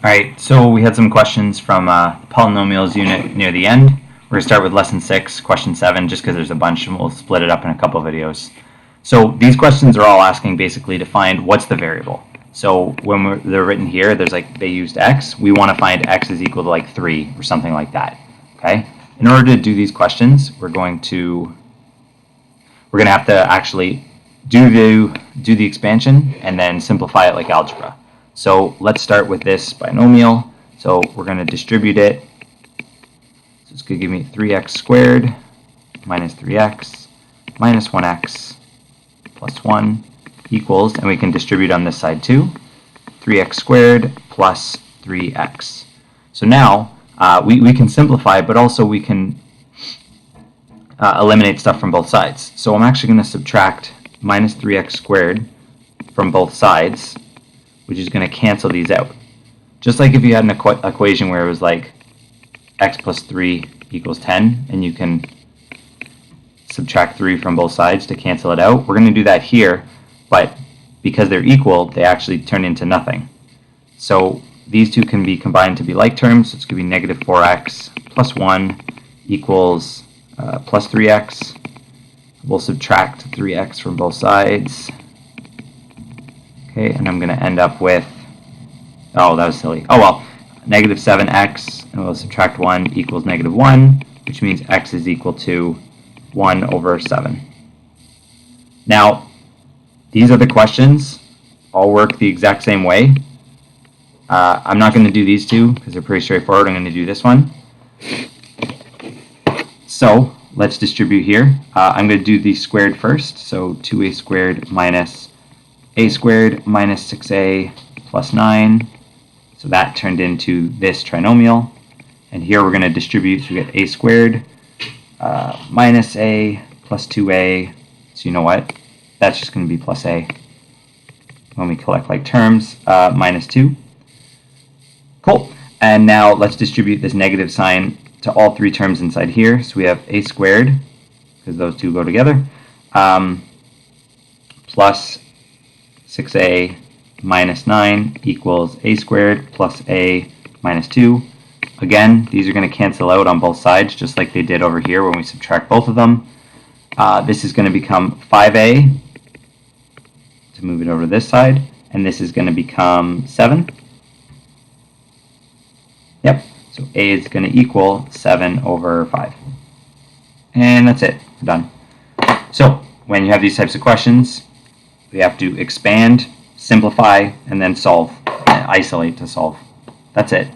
Alright, so we had some questions from Polynomials unit near the end. We're going to start with lesson 6, question 7, just because there's a bunch and we'll split it up in a couple videos. So these questions are all asking basically to find what's the variable. So when they're written here, there's like they used x. We want to find x is equal to like 3 or something like that. Okay? In order to do these questions, we're going to have to actually do the expansion and then simplify it like algebra. So let's start with this binomial. So we're going to distribute it. So it's going to give me 3x squared minus 3x minus 1x plus 1 equals, and we can distribute on this side too, 3x squared plus 3x. So now we can simplify, but also we can eliminate stuff from both sides. So I'm actually going to subtract minus 3x squared from both sides, which is going to cancel these out. Just like if you had an equation where it was like x plus 3 equals 10, and you can subtract 3 from both sides to cancel it out. We're going to do that here, but because they're equal, they actually turn into nothing. So these two can be combined to be like terms. So it's going to be negative 4x plus 1 equals plus 3x. We'll subtract 3x from both sides. Okay, and I'm going to end up with, oh, that was silly. Oh well, negative 7x, and we'll subtract 1 equals negative 1, which means x is equal to 1 over 7. Now, these are the questions. All work the exact same way. I'm not going to do these two because they're pretty straightforward. I'm going to do this one. So let's distribute here. I'm going to do the squared first. So 2a squared minus a squared minus 6a plus 9. So that turned into this trinomial. And here we're going to distribute, so we get a squared minus a plus 2a. So you know what? That's just going to be plus a when we collect like terms, minus 2. Cool. And now let's distribute this negative sign to all three terms inside here. So we have a squared, because those two go together, plus 6a minus 9 equals a squared plus a minus 2. Again, these are going to cancel out on both sides, just like they did over here when we subtract both of them. This is going to become 5a, to move it over to this side, and this is going to become 7. Yep, so a is going to equal 7 over 5. And that's it, we're done. So, when you have these types of questions, we have to expand, simplify, and then solve, and isolate to solve. That's it.